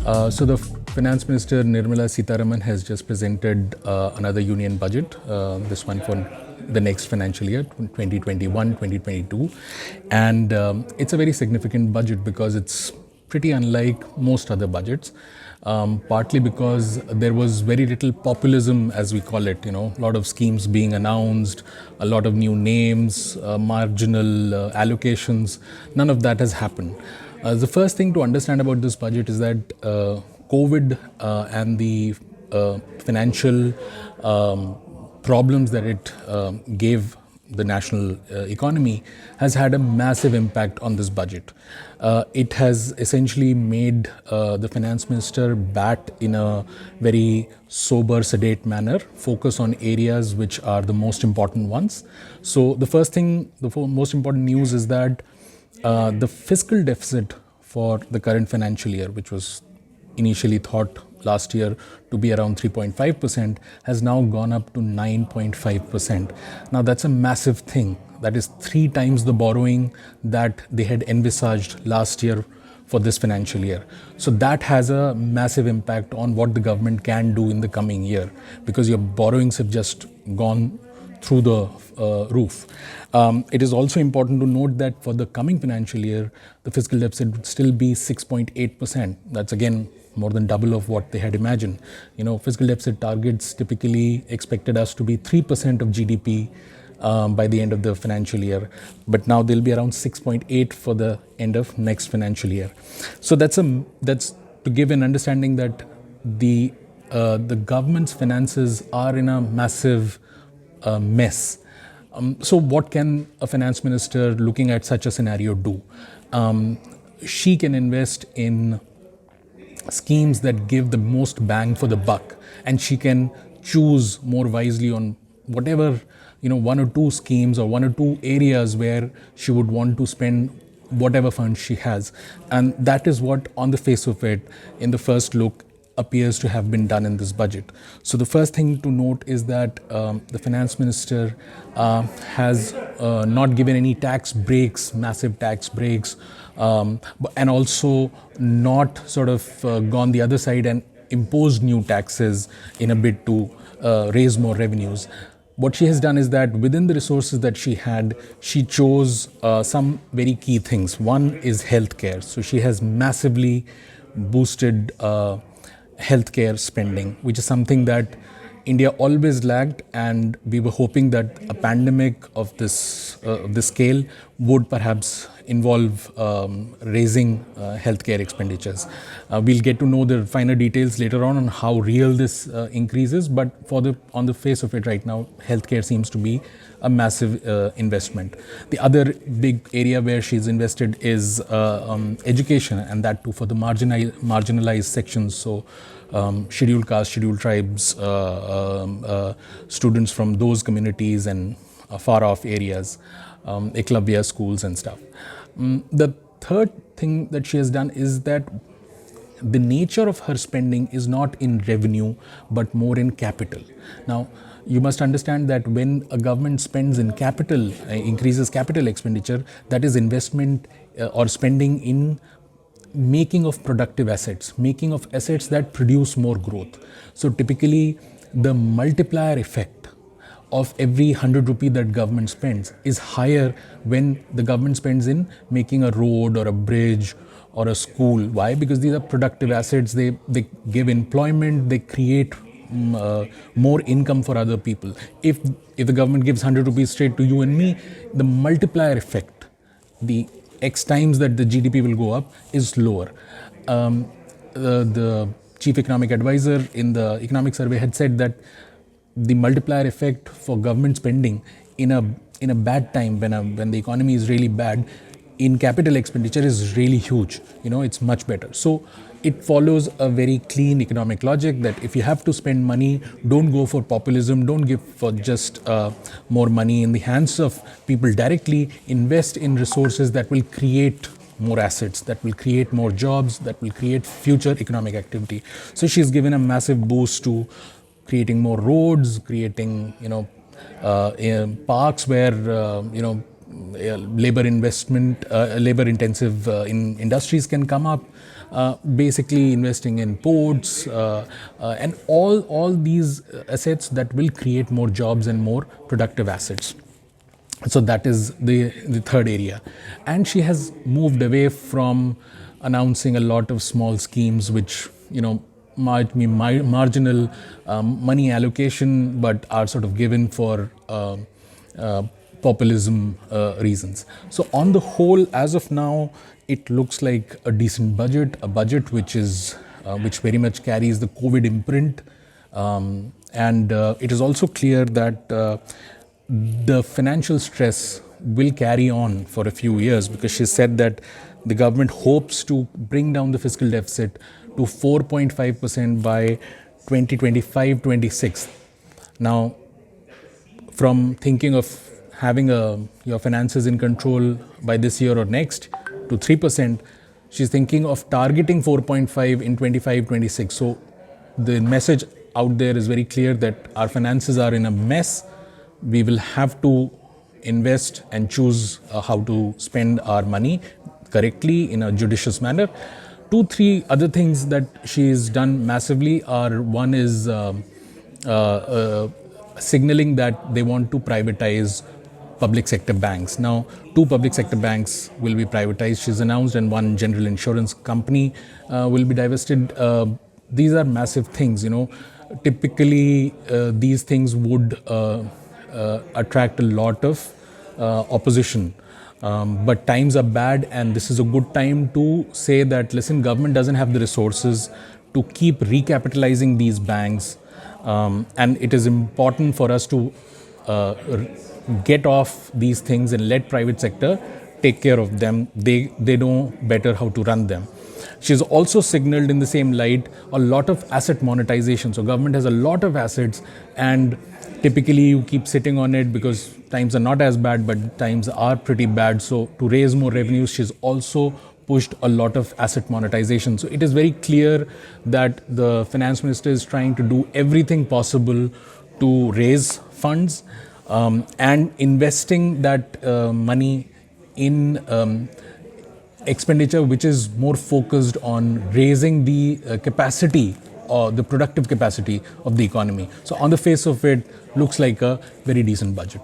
So the Finance Minister Nirmala Sitharaman has just presented another union budget, this one for the next financial year, 2021-2022. And it's a very significant budget because it's pretty unlike most other budgets. Partly because there was very little populism, as we call it, a lot of schemes being announced, a lot of new names, marginal allocations. None of that has happened. The first thing to understand about this budget is that COVID and the financial problems that it gave the national economy has had a massive impact on this budget. It has essentially made the finance minister bat in a very sober, sedate manner, focus on areas which are the most important ones. So the first thing, the most important news is that the fiscal deficit for the current financial year, which was initially thought last year to be around 3.5%, has now gone up to 9.5%. Now that's a massive thing. That is 3 times the borrowing that they had envisaged last year for this financial year. So that has a massive impact on what the government can do in the coming year, because your borrowings have just gone through the roof. It is also important to note that for the coming financial year, the fiscal deficit would still be 6.8%. That's again more than double of what they had imagined. Fiscal deficit targets typically expected us to be 3% of GDP by the end of the financial year, but now they'll be around 6.8 for the end of next financial year. So that's to give an understanding that the government's finances are in a massive mess. So what can a finance minister looking at such a scenario do? She can invest in schemes that give the most bang for the buck, and she can choose more wisely on whatever, 1 or 2 schemes or 1 or 2 areas where she would want to spend whatever funds she has. And that is what, on the face of it, in the first look, appears to have been done in this budget. So the first thing to note is that the finance minister has not given any tax breaks, massive tax breaks, and also not sort of gone the other side and imposed new taxes in a bid to raise more revenues. What she has done is that within the resources that she had, she chose some very key things. One is healthcare. So she has massively boosted healthcare spending, which is something that India always lagged, and we were hoping that a pandemic of this scale would perhaps involve raising healthcare expenditures. We'll get to know the finer details later on how real this increase is, but on the face of it right now, healthcare seems to be a massive investment. The other big area where she's invested is education, and that too for the marginalized sections. So scheduled caste, scheduled tribes, students from those communities and far off areas, Eklavya schools and stuff. The third thing that she has done is that the nature of her spending is not in revenue, but more in capital. Now, you must understand that when a government spends in capital, increases capital expenditure, that is investment or spending in making of productive assets, making of assets that produce more growth. So typically, the multiplier effect of every 100 rupee that government spends is higher when the government spends in making a road or a bridge or a school. Why? Because these are productive assets. They give employment. They create more income for other people. If the government gives 100 rupees straight to you and me, the multiplier effect, the X times that the GDP will go up, is lower. The chief economic advisor in the economic survey had said that the multiplier effect for government spending in a bad time, when the economy is really bad, in capital expenditure is really huge. It's much better. So it follows a very clean economic logic that if you have to spend money, don't go for populism, don't give for just more money in the hands of people directly. Invest in resources that will create more assets, that will create more jobs, that will create future economic activity. So she's given a massive boost to creating more roads, creating parks where labor intensive in industries can come up, basically investing in ports and all these assets that will create more jobs and more productive assets. So that is the third area. And she has moved away from announcing a lot of small schemes which, might be marginal money allocation, but are sort of given for populism reasons. So on the whole, as of now, it looks like a decent budget, a budget which very much carries the COVID imprint. And it is also clear that the financial stress will carry on for a few years, because she said that the government hopes to bring down the fiscal deficit to 4.5% by 2025-26. Now, from thinking of having your finances in control by this year or next to 3%, she's thinking of targeting 4.5 in 25-26. So the message out there is very clear that our finances are in a mess. We will have to invest and choose how to spend our money correctly in a judicious manner. 2-3 other things that she's done massively are, one is signaling that they want to privatize public sector banks. Now, 2 public sector banks will be privatized, she's announced, and 1 general insurance company will be divested. These are massive things. Typically, these things would attract a lot of opposition. But times are bad, and this is a good time to say that, listen, government doesn't have the resources to keep recapitalizing these banks. And it is important for us to get off these things and let private sector take care of them. They know better how to run them. She's also signaled in the same light a lot of asset monetization. So government has a lot of assets, and typically you keep sitting on it because times are not as bad, but times are pretty bad. So to raise more revenues, she's also pushed a lot of asset monetization. So it is very clear that the finance minister is trying to do everything possible to raise funds and investing that money in expenditure which is more focused on raising the capacity or the productive capacity of the economy. So on the face of it, looks like a very decent budget.